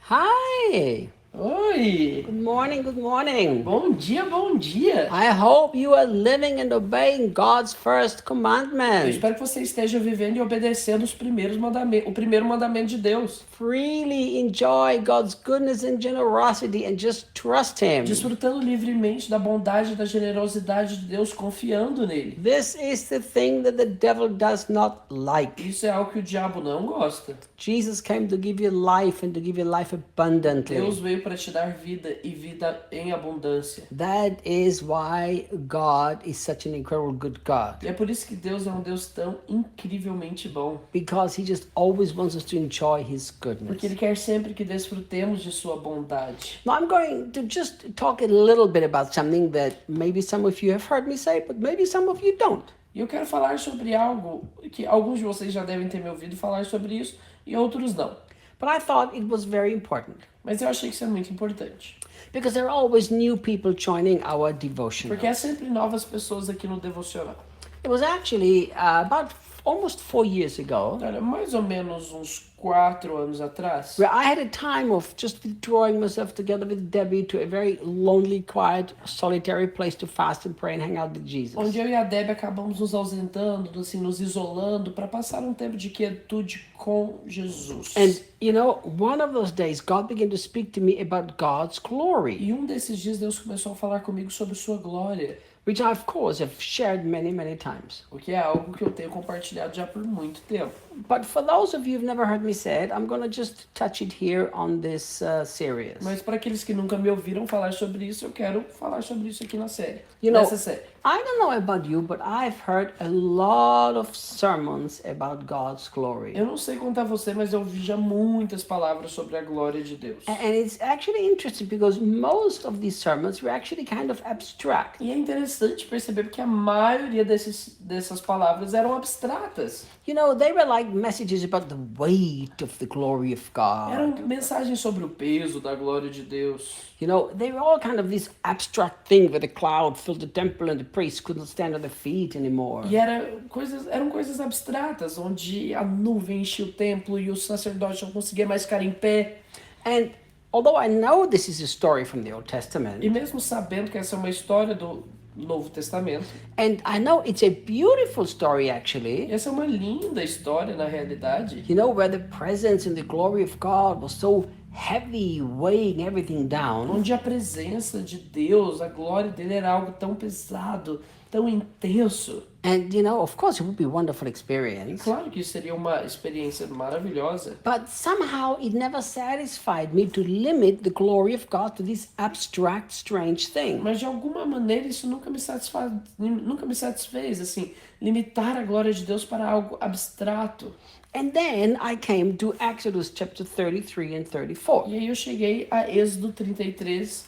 Hi. Oi! Good morning, good morning. Bom dia, bom dia! I hope you are living and obeying God's first Eu commandment. espero que você esteja vivendo e obedecendo os primeiros mandamentos, o primeiro mandamento de Deus. Freely enjoy God's goodness and generosity and just trust Him. Desfrutando livremente da bondade e da generosidade de Deus, confiando nele. This is the thing that the devil does not like. Isso é algo que o diabo não gosta. Jesus came to give you life and to give you life abundantly. Deus veio para te dar vida e vida em abundância. That is why God is such an incredible good God. E é por isso que Deus é um Deus tão incrivelmente bom. Because He just always wants us to enjoy His goodness. Porque Ele quer sempre que desfrutemos de sua bondade. Now I'm going to just talk a little bit about something that maybe some of you have heard me say, but maybe some of you don't. E eu quero falar sobre algo que alguns de vocês já devem ter me ouvido falar sobre isso e outros não. But I thought it was very important Mas eu achei que isso é muito importante. because there are always new people joining our devotion. Porque é sempre novas pessoas aqui no devocional. It was actually about almost 4 years ago Olha, mais ou menos uns 4 anos atrás, where I had a time of just withdrawing myself together with Debbie to a very lonely, quiet, solitary place to fast and pray and hang out with Jesus. onde eu e a Debbie acabamos nos ausentando, assim, nos isolando para passar um tempo de quietude com Jesus. And you know, one of those days God began to speak to me about God's glory, E um desses dias Deus começou a falar comigo sobre sua glória, which I of course have shared many, many times. o que é algo que eu tenho compartilhado já por muito tempo. But for those of you who've never heard me say it, I'm going to just touch it here on this series. Mas para aqueles que nunca me ouviram falar sobre isso, eu quero falar sobre isso aqui na série. You know, Nessa série. I don't know about you, but I've heard a lot of sermons about God's glory. Eu não sei contar você, mas eu ouvi já muitas palavras sobre a glória de Deus. And it's actually interesting because most of these sermons were actually kind of abstract. E é interessante perceber porque a maioria dessas palavras eram abstratas. You know, they were like messages about the weight of the glory of God. Eram mensagens sobre o peso da glória de Deus. You know, they were all kind of this abstract thing where the cloud filled the temple and the priests couldn't stand on their feet anymore. E eram coisas abstratas, onde a nuvem enchia o templo e o sacerdote não conseguia mais ficar em pé. And although I know this is a story from the Old Testament, E mesmo sabendo que essa é uma história do Novo Testamento, and I know it's a beautiful story actually, essa é uma linda história na realidade. you know, where the presence and the glory of God was so heavy, weighing everything down. Onde a presença de Deus, a glória dele era algo tão pesado, tão intenso. And you know, of course, it would be a wonderful E experience. claro que isso seria uma experiência maravilhosa. But somehow it never satisfied me to limit the glory of God to this abstract, strange thing. Mas de alguma maneira isso nunca me satisfez, assim, limitar a glória de Deus para algo abstrato. And then I came to Exodus chapter 33 and 34. E aí eu cheguei a Êxodo 33,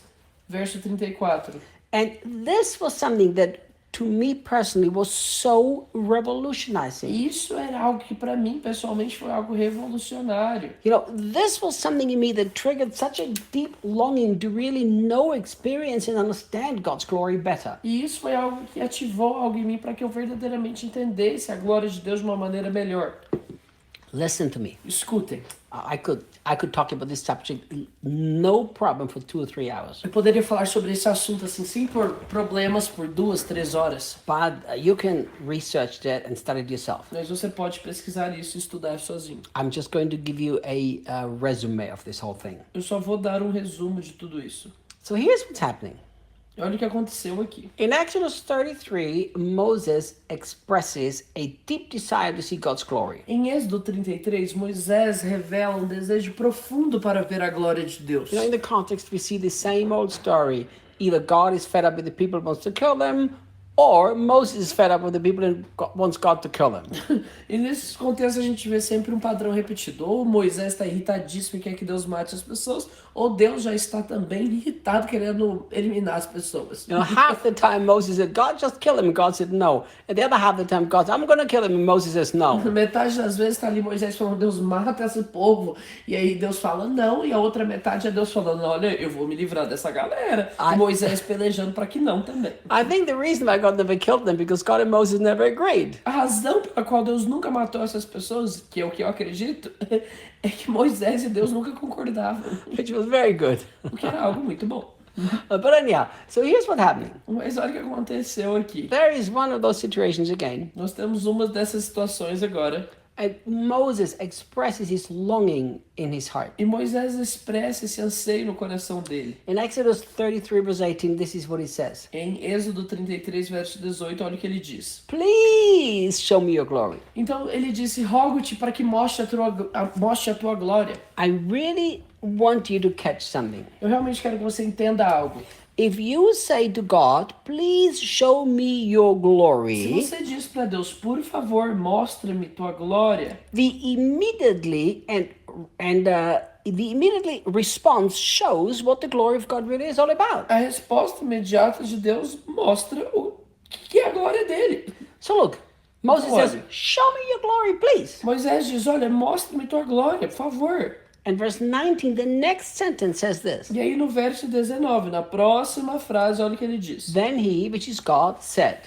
verso 34. And this was something that, to me personally, was so revolutionizing. E isso era algo que para mim, pessoalmente, foi algo revolucionário. You know, this was something in me that triggered such a deep longing to really know, experience, and understand God's glory better. E isso foi algo que ativou algo em mim para que eu verdadeiramente entendesse a glória de Deus de uma maneira melhor. Listen to me. Escutem. I could talk about this subject no problem for 2 or 3 hours. Eu poderia falar sobre esse assunto assim, sem problemas, por 2, 3 horas. But you can research that and study it yourself. Mas você pode pesquisar isso e estudar sozinho. I'm just going to give you a resume of this whole thing. Eu só vou dar um resumo de tudo isso. So here's what's happening. Olha o que aconteceu aqui. In Exodus 33, Moses expresses a deep desire to see God's glory. Em Êxodo 33, Moisés revela um desejo profundo para ver a glória de Deus. You know, in the context, we see the same old story. Either God is fed up with the people and wants to kill them, or Moses is fed up with the people and wants God to kill them. E nesses contextos a gente vê sempre um padrão repetido. Ou Moisés está irritadíssimo e quer que Deus mate as pessoas, ou Deus já está também irritado querendo eliminar as pessoas. You know, half the time Moses said, God, just kill him. God said, no. And the other half the time, God said, I'm going to kill him. And Moses says, no. Metade das vezes está ali Moisés falando, Deus mata esse povo. E aí Deus fala não, e a outra metade é Deus falando, olha, eu vou me livrar dessa galera. E Moisés pelejando para que não também. I think the reason why God God never killed them because God and Moses never agreed. A razão pela qual Deus nunca matou essas pessoas, que é o que eu acredito, é que Moisés e Deus nunca concordavam, Which was very good. o que era algo muito bom. But anyhow, so here's what's happening. Mas olha o que aconteceu aqui. There is one of those situations again. Nós temos uma dessas situações agora. And Moses expresses his longing in his heart. E Moisés expressa esse anseio no coração dele. In Exodus 33 verse 18, this is what he says. Em Êxodo 33, verso 18, olha o que ele diz. Please show me your glory. Então ele disse, rogo-te para que mostre a tua glória. I really want you to catch something. Eu realmente quero que você entenda algo. If you say to God, please show me your Se glory, você diz para Deus, por favor, mostra-me tua glória, the immediately response shows what the glory of God really is all about. a resposta imediata de Deus mostra o que é a glória dele. So look, Moses Olha. says, show me your glory, please. Moisés diz, olha, mostra-me tua glória, por favor. And verse 19, the next sentence says this. E aí no verso 19, na próxima frase, olha o que ele diz. Then he, which is God, said,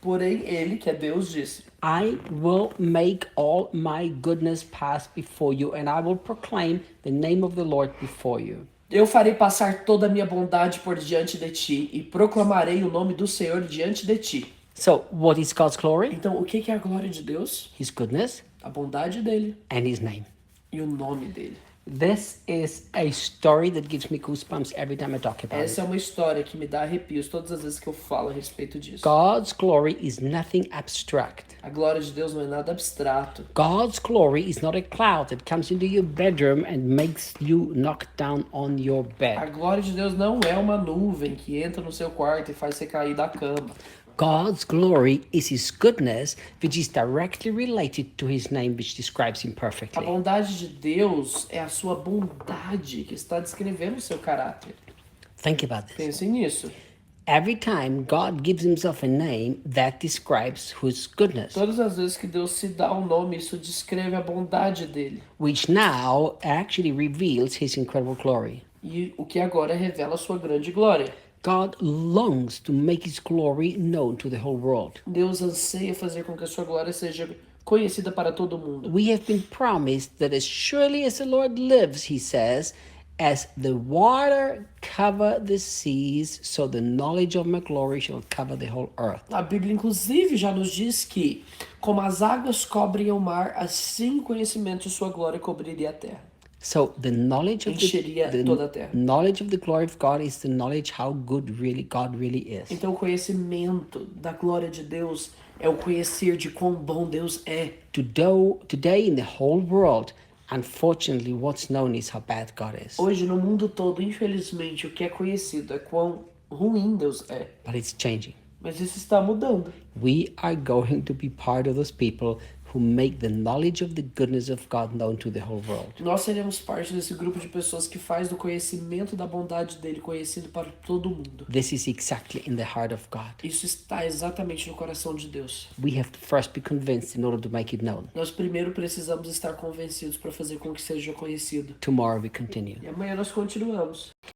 Porém ele, que é Deus, disse, I will make all my goodness pass before you, and I will proclaim the name of the Lord before you. eu farei passar toda a minha bondade por diante de ti e proclamarei o nome do Senhor diante de ti. So, what is God's glory? Então, o que é a glória de Deus? His goodness A bondade dele and his name. e o nome dele. This is a story that gives me goosebumps every time I talk about Essa é it. uma história que me dá arrepios todas as vezes que eu falo a respeito disso. God's glory is nothing abstract. A glória de Deus não é nada abstrato. God's glory is not a cloud that comes into your bedroom and makes you knock down on your A bed. glória de Deus não é uma nuvem que entra no seu quarto e faz você cair da cama. God's glory is his goodness, which is directly related to his name, which describes him A perfectly. bondade de Deus é a sua bondade que está descrevendo o seu caráter. Think about this. Pense nisso. Every time God gives himself a name, that describes his goodness, Todas as vezes que Deus se dá um nome, isso descreve a bondade dele. which now actually reveals his incredible glory. E o que agora revela a sua grande glória. God longs to make his glory known to the whole world. Deus anseia fazer com que a sua glória seja conhecida para todo mundo. We have been promised that as surely as the Lord lives, he says, as the water cover the seas, so the knowledge of my glory shall cover the whole earth. A Bíblia, inclusive, já nos diz que, como as águas cobrem o mar, assim o conhecimento de sua glória cobriria a terra. So the knowledge of Encheria toda a terra. knowledge of the glory of God is the knowledge how good really God really is. Então, o conhecimento da glória de Deus é o conhecer de quão bom Deus é. Today in the whole world, unfortunately, what's known is how bad God is. Hoje, no mundo todo, infelizmente, o que é conhecido é quão ruim Deus é. But it's changing. Mas isso está mudando. We are going to be part of those people who make the knowledge of the goodness of God known to the whole world. Nós seremos parte desse grupo de pessoas que faz do conhecimento da bondade dele conhecido para todo mundo. This is exactly in the heart of God. Isso está exatamente no coração de Deus. We have to first be convinced in order to make it known. Nós primeiro precisamos estar convencidos para fazer com que seja conhecido. Tomorrow we continue. E amanhã nós continuamos.